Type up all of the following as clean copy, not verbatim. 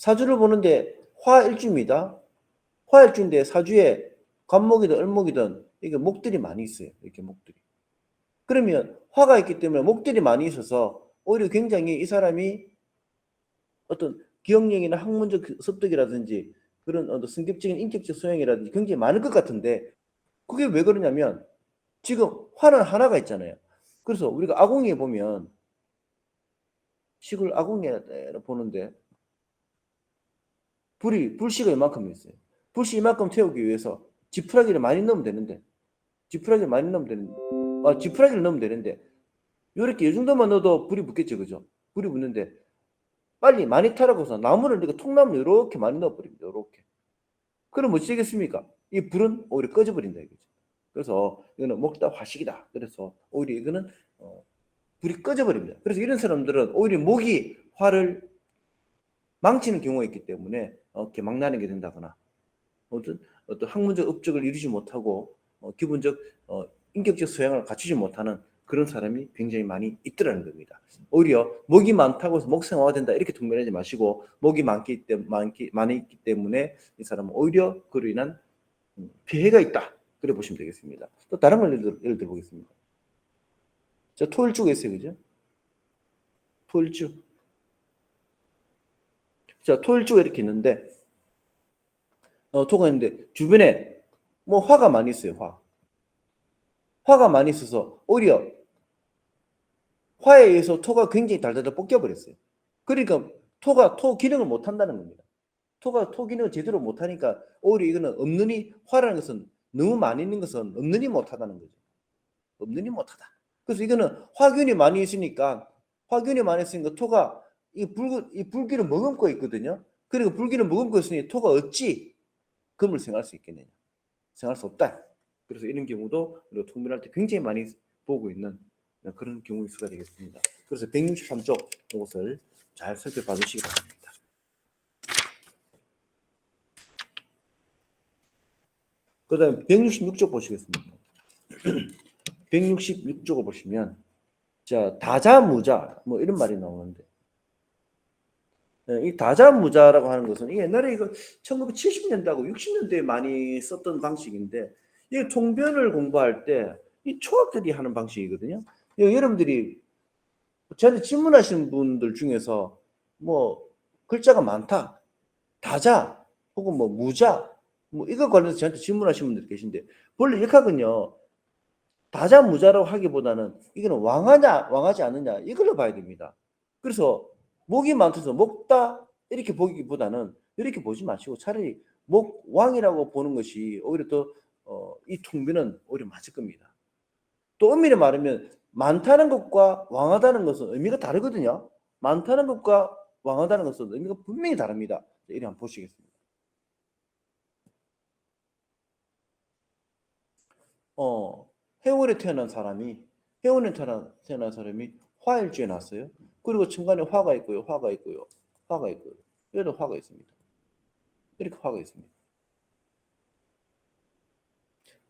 사주를 보는데 화일주입니다. 화일주인데 사주에 관목이든 을목이든 이게 목들이 많이 있어요. 이렇게 목들이. 그러면 화가 있기 때문에 목들이 많이 있어서 오히려 굉장히 이 사람이 어떤 기억력이나 학문적 습득이라든지 그런 어떤 성격적인 인격적 소양이라든지 굉장히 많을 것 같은데 그게 왜 그러냐면 지금 화는 하나가 있잖아요. 그래서 우리가 아궁이에 보면 식을 아궁이에 보는데 불씨가 이만큼 있어요. 불씨 이만큼 태우기 위해서 지푸라기를 많이 넣으면 되는데 지푸라기를 많이 넣으면 되는데 지푸라기를 넣으면 되는데 요렇게 이 정도만 넣어도 불이 붙겠죠. 그죠? 불이 붙는데 빨리 많이 타라고 해서 나무를 이렇게 통나무를 이렇게 많이 넣어버립니다. 이렇게. 그럼 어찌 되겠습니까? 이 불은 오히려 꺼져버린다 이거죠. 그래서 이거는 목다 화식이다. 그래서 오히려 이거는 불이 꺼져버립니다. 그래서 이런 사람들은 오히려 목이 화를 망치는 경우가 있기 때문에 이렇게 망나는 게 된다거나 어떤 학문적 업적을 이루지 못하고 기본적 인격적 소양을 갖추지 못하는 그런 사람이 굉장히 많이 있더라는 겁니다. 오히려 목이 많다고 해서 목생화가 된다 이렇게 통변하지 마시고 목이 많기 때문에 이 사람은 오히려 그로 인한 피해가 있다. 그래 보시면 되겠습니다. 또 다른 걸 예를 들어 보겠습니다. 자, 토일주가 있어요. 그죠? 토일주. 자, 토일주가 이렇게 있는데 토가 있는데 주변에 뭐 화가 많이 있어요. 화가 많이 있어서 오히려 화에 의해서 토가 굉장히 달달달 볶여버렸어요. 그러니까 토가 토 기능을 못 한다는 겁니다. 토가 토 기능을 제대로 못 하니까 오히려 이거는 없느니 화라는 것은 너무 많이 있는 것은 없느니 못하다는 거죠. 없느니 못하다. 그래서 이거는 화균이 많이 있으니까 토가 이 불기를 머금고 있거든요. 그리고 불기를 머금고 있으니 토가 어찌 금을 생할 수 있겠느냐. 생할 수 없다. 그래서 이런 경우도 우리가 통변할 때 굉장히 많이 보고 있는 그런 경우일 수가 되겠습니다. 그래서 163쪽 이것을 잘 살펴봐 주시기 바랍니다. 그 다음에 166쪽 보시겠습니다. 166쪽을 보시면 자 다자무자 뭐 이런 말이 나오는데 이 다자무자라고 하는 것은 옛날에 이거 1970년대하고 60년대에 많이 썼던 방식인데 이 통변을 공부할 때 이 초학들이 하는 방식이거든요. 여러분들이 저한테 질문하시는 분들 중에서 뭐 글자가 많다, 다자 혹은 뭐 무자 뭐 이거 관련해서 저한테 질문하시는 분들 계신데 본래 역학은요 다자 무자라고 하기보다는 이거는 왕하지 않느냐 이걸로 봐야 됩니다. 그래서 목이 많다서 목다 이렇게 보기보다는 이렇게 보지 마시고 차라리 목 왕이라고 보는 것이 오히려 더 이 통변은 오히려 맞을 겁니다. 또 엄밀히 말하면 많다는 것과 왕하다는 것은 의미가 다르거든요. 많다는 것과 왕하다는 것은 의미가 분명히 다릅니다. 이리 한번 보시겠습니다. 해월에 태어난 사람이 화일주에 났어요. 그리고 중간에 화가 있고요. 얘도 화가 있습니다. 이렇게 화가 있습니다.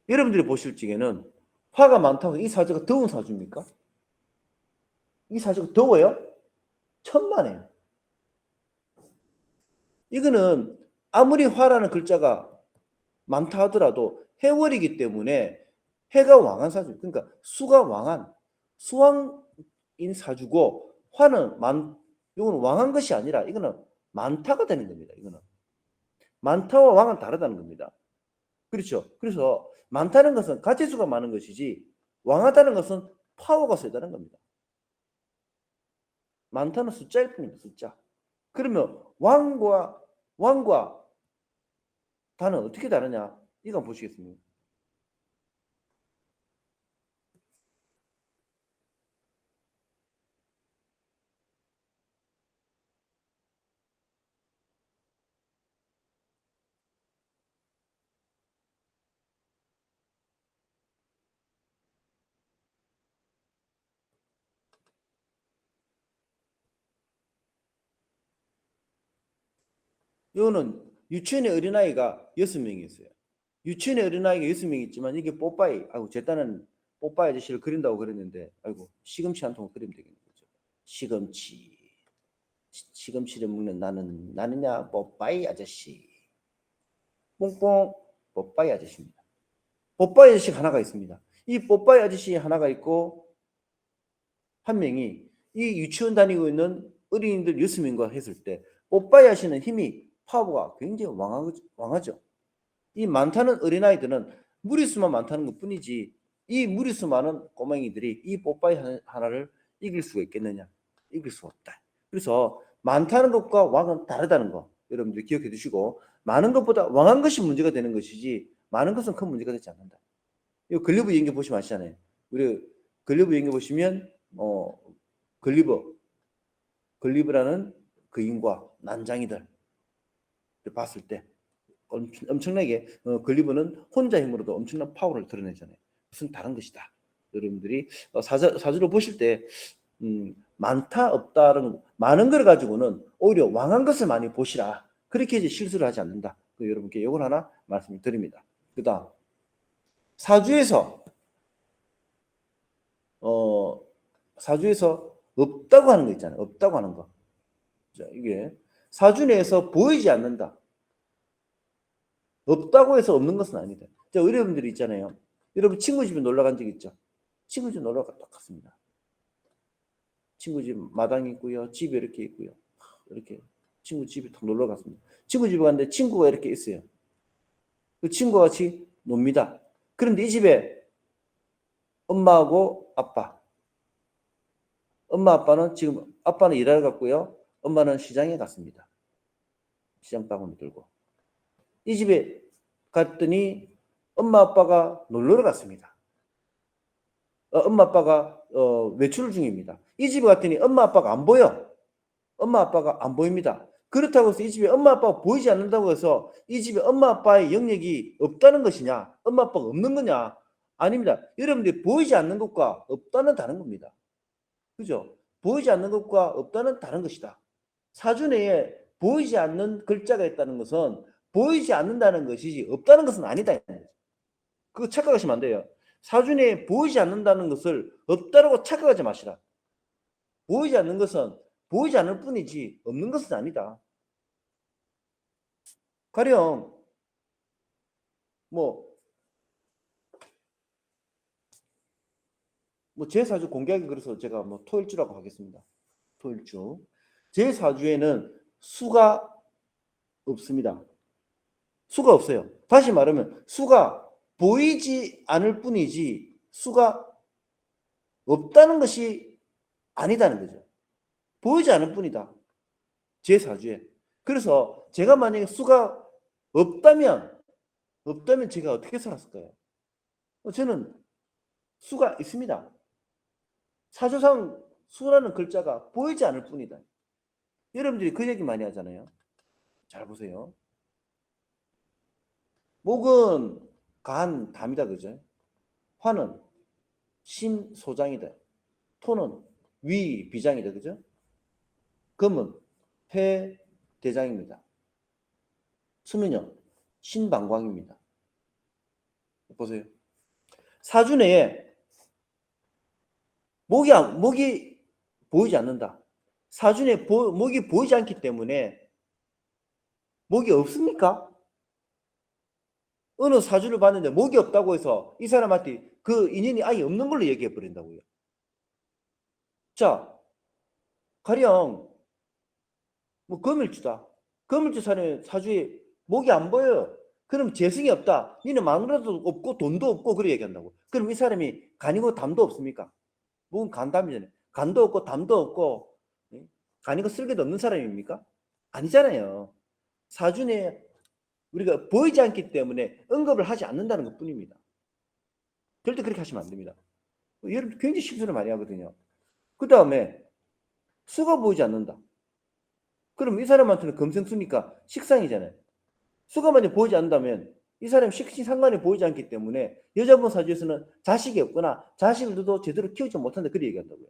여러분들이 보실 적에는 화가 많다고 이 사주가 더운 사주입니까? 이 사주가 더워요? 천만에요. 이거는 아무리 화라는 글자가 많다 하더라도 해월이기 때문에 해가 왕한 사주. 그러니까 수가 왕한 수왕인 사주고 화는 이거는 왕한 것이 아니라 이거는 많다가 되는 겁니다. 이거는 많다와 왕은 다르다는 겁니다. 그렇죠. 그래서 많다는 것은 가지수가 많은 것이지 왕하다는 것은 파워가 세다는 겁니다. 많다는 숫자일 뿐입니다. 숫자. 그러면 왕과 다는 어떻게 다르냐? 이거 보시겠습니다. 이거는 유치원의 어린아이가 6명이 있어요. 유치원의 어린아이가 6명이 있지만 이게 뽀빠이, 아이고 제 딴은 뽀빠이 아저씨를 그린다고 그랬는데 아이고 시금치 한 통 그리면 되겠는 거죠. 시금치. 시금치를 먹는 나느냐 뽀빠이 아저씨. 뽕뽕 뽀빠이 아저씨입니다. 뽀빠이 아저씨가 하나가 있습니다. 이 뽀빠이 아저씨 하나가 있고 한 명이 이 유치원 다니고 있는 어린이들 6명과 했을 때 뽀빠이 아저씨는 힘이 파워가 굉장히 왕하죠. 이 많다는 어린아이들은 무리수만 많다는 것 뿐이지 이 무리수 많은 꼬맹이들이 이 뽀빠이 하나를 이길 수가 있겠느냐? 이길 수 없다. 그래서 많다는 것과 왕은 다르다는 거 여러분들 기억해 두시고 많은 것보다 왕한 것이 문제가 되는 것이지 많은 것은 큰 문제가 되지 않는다. 이 글리브 연기 보시면 아시잖아요. 우리 글리브 연기 보시면 글리브라는 그인과 난장이들 봤을 때 엄청나게 글리브는 혼자 힘으로도 엄청난 파워를 드러내잖아요. 무슨 다른 것이다. 여러분들이 사주로 보실 때 많다 없다는 많은 걸 가지고는 오히려 왕한 것을 많이 보시라. 그렇게 이제 실수를 하지 않는다. 여러분께 이걸 하나 말씀드립니다. 그다음 사주에서 없다고 하는 거 있잖아요. 없다고 하는 거. 자, 이게 사주 내에서 보이지 않는다. 없다고 해서 없는 것은 아니다. 자, 여러분들이 있잖아요. 여러분 친구 집에 놀러 간 적 있죠? 친구 집 놀러 갔습니다. 친구 집 마당이 있고요. 집이 이렇게 있고요. 이렇게 친구 집에 놀러 갔습니다. 친구 집에 갔는데 친구가 이렇게 있어요. 그 친구와 같이 놉니다. 그런데 이 집에 엄마하고 아빠. 엄마 아빠는 지금 아빠는 일하러 갔고요. 엄마는 시장에 갔습니다. 시장 바구니 들고. 이 집에 갔더니 엄마 아빠가 놀러 갔습니다. 엄마 아빠가 외출 중입니다. 이 집에 갔더니 엄마 아빠가 안 보여. 엄마 아빠가 안 보입니다. 그렇다고 해서 이 집에 엄마 아빠가 보이지 않는다고 해서 이 집에 엄마 아빠의 영역이 없다는 것이냐? 엄마 아빠가 없는 거냐? 아닙니다. 여러분들이 보이지 않는 것과 없다는 다른 겁니다. 그죠? 보이지 않는 것과 없다는 다른 것이다. 사주 내에 보이지 않는 글자가 있다는 것은 보이지 않는다는 것이지 없다는 것은 아니다. 그거 착각하시면 안 돼요. 사주 내에 보이지 않는다는 것을 없다라고 착각하지 마시라. 보이지 않는 것은 보이지 않을 뿐이지 없는 것은 아니다. 가령 제 사주 공개하기 그래서 제가 토일주라고 하겠습니다. 토일주. 제 사주에는 수가 없습니다. 수가 없어요. 다시 말하면 수가 보이지 않을 뿐이지 수가 없다는 것이 아니다는 거죠. 보이지 않을 뿐이다. 제 사주에. 그래서 제가 만약에 수가 없다면 제가 어떻게 살았을까요? 저는 수가 있습니다. 사주상 수라는 글자가 보이지 않을 뿐이다. 여러분들이 그 얘기 많이 하잖아요. 잘 보세요. 목은 간, 담이다. 그죠? 화는 심, 소장이다. 토는 위, 비장이다. 그죠? 금은 폐, 대장입니다. 수는요, 신방광입니다. 보세요. 사주 내에 목이 보이지 않는다. 사주 내에 목이 보이지 않기 때문에 목이 없습니까? 어느 사주를 봤는데 목이 없다고 해서 이 사람한테 그 인연이 아예 없는 걸로 얘기해 버린다고요. 자, 가령 금일주다. 금일주 사주에 목이 안 보여요. 그럼 재성이 없다. 니는 마누라도 없고 돈도 없고 그래 얘기한다고. 그럼 이 사람이 간이고 담도 없습니까? 목은 간담이잖아요. 간도 없고 담도 없고 간이고 쓸개도 없는 사람입니까? 아니잖아요. 사주에 우리가 보이지 않기 때문에 언급을 하지 않는다는 것 뿐입니다. 절대 그렇게 하시면 안 됩니다. 여러분 굉장히 실수를 많이 하거든요. 그 다음에 수가 보이지 않는다. 그럼 이 사람한테는 금생수니까 식상이잖아요. 수가 만약 보이지 않는다면 이 사람이 식신상관이 보이지 않기 때문에 여자분 사주에서는 자식이 없거나 자식을 둬도 제대로 키우지 못한다. 그렇게 얘기한다고요.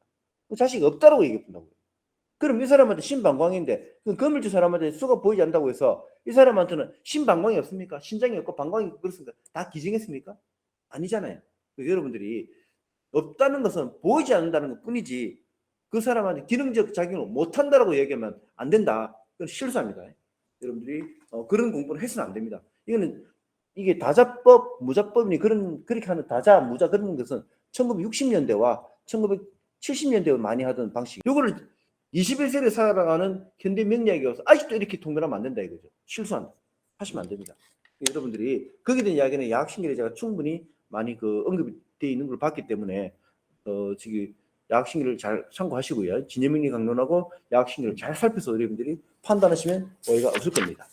자식이 없다라고 얘기한다고요. 그럼 이 사람한테 신방광인데 금일주 사람한테 수가 보이지 않는다고 해서 이 사람한테는 신방광이 없습니까? 신장이 없고 방광이 그렇습니까? 다 기증했습니까? 아니잖아요. 여러분들이 없다는 것은 보이지 않는다는 것 뿐이지 그 사람한테 기능적 작용을 못한다라고 얘기하면 안 된다. 그건 실수합니다. 여러분들이 그런 공부를 해서는 안 됩니다. 이게 다자법, 무자법이니 그렇게 하는 다자, 무자 그런 것은 1960년대와 1970년대에 많이 하던 방식. 이거를 21세기에 살아가는 현대 명리학에 와서 아직도 이렇게 통달하면 안 된다 이거죠. 실수한다. 하시면 안 됩니다. 여러분들이 거기에 대한 이야기는 야학신경에 제가 충분히 많이 언급이 되어 있는 걸 봤기 때문에 지금 야학신경을 잘 참고하시고요. 진여명리 강론하고 야학신경을 잘 살펴서 여러분들이 판단하시면 오해가 없을 겁니다.